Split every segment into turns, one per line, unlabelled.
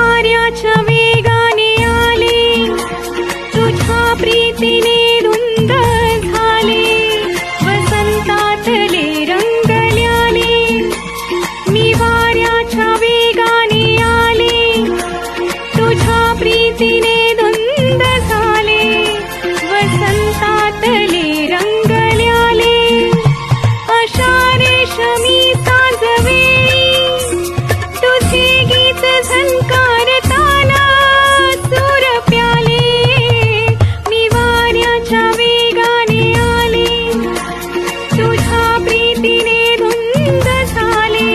वाऱ्याच्या वेगाने आले, तुझ्या प्रीतीने धुंद झाले, वसंतातले रंग ल्याले. मी वाऱ्याच्या वेगाने आले, तुझ्या प्रीतीने धुंद झाले, वसंतातले रंग ल्याले. अशा रेशमी साजवेळी तुझे गीत झंकारताना सूर प्याले. मी वाऱ्याच्या वेगाने आले, तुझ्या प्रीतीने धुंद झाले,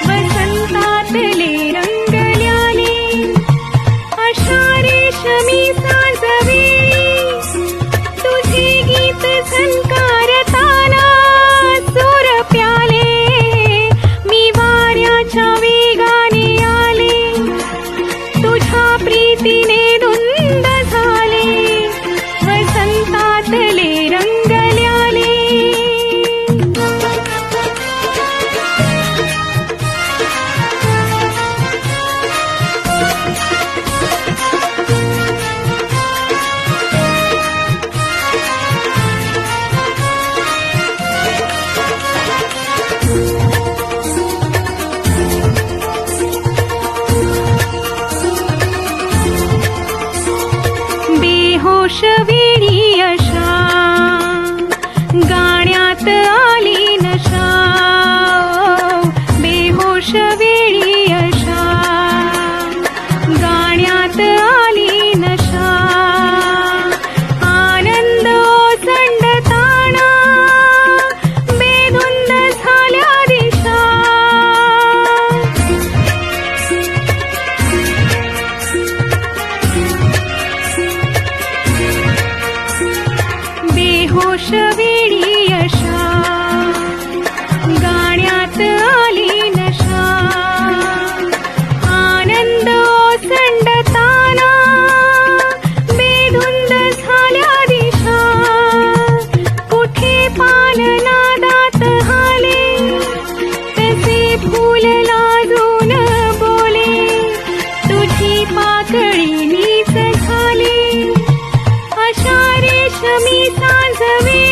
वसंतातले रंग ल्याले. अशा रेशमी साजवेळी तुझे गीत झंकारताना सूर प्याले. मी वाऱ्याच्या वेगाने आले, तुझ्या प्रीतीने धुंद झाले, वसंतातले रंग ल्याले. बेहोश वेळी अशा गाण्यात आली नशा. बेहोश वेळी अशा गाण्यात आली नशा. आनंद ओसंडताना बेधुंद झाल्या दिशा. बेहोश वेळी अशा गाण्यात आली नशा. आनंद ओसंडताना बेधुंद झाल्या दिशा. कुठे पाननादात हाले, तसे फूल लाजून बोले, तुझी पाकळी नीच झाली. अशा रेशमी साजवेळी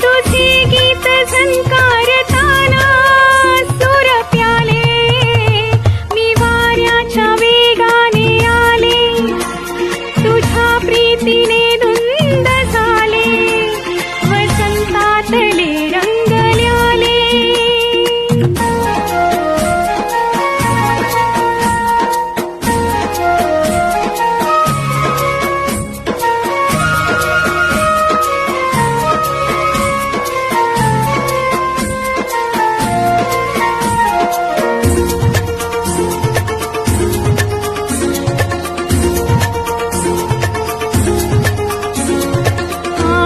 तुझे गीत झंकारताना सूर प्याले. मी वाऱ्याच्या वेगाने आले, तुझ्या प्रीतीने धुंद झाले, वसंतातले रंग ल्याले.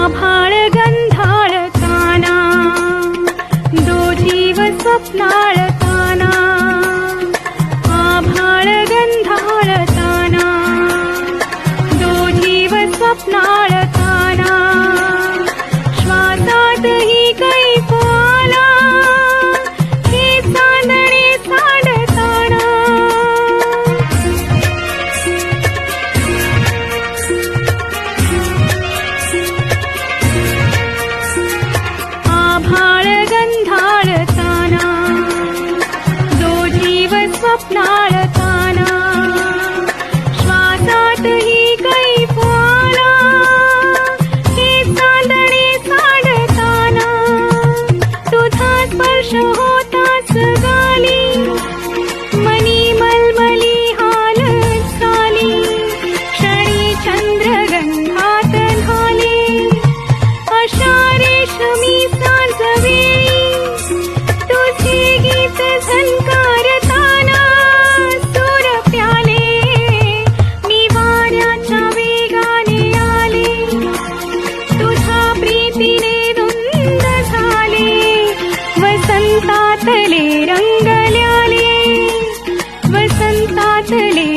आभाळ गंधाळताना, दो जीव स्वप्नाळताना. आभाळ गंधाळताना, दो जीव स्वप्नाळताना. श्वासातही कैफ आला, हे चांदणे सांडताना. आभाळ गंधाळताना, दो जीव स्वप्नाळताना. श्वासातही कैफ आला, हे चांदणे सांडताना. तुझा स्पर्श होताच गाली, मनी मलमली हालत चाली. क्षणी चंद्रगंधात न्हाली. अशा रेशमी साजवेळी तुझे गीत झंकारताना सूर प्याले. मी वाऱ्याच्या वेगाने आले, तुझ्या प्रीतीने धुंद झाले, वसंतातले रंग ल्याले, वसंतातले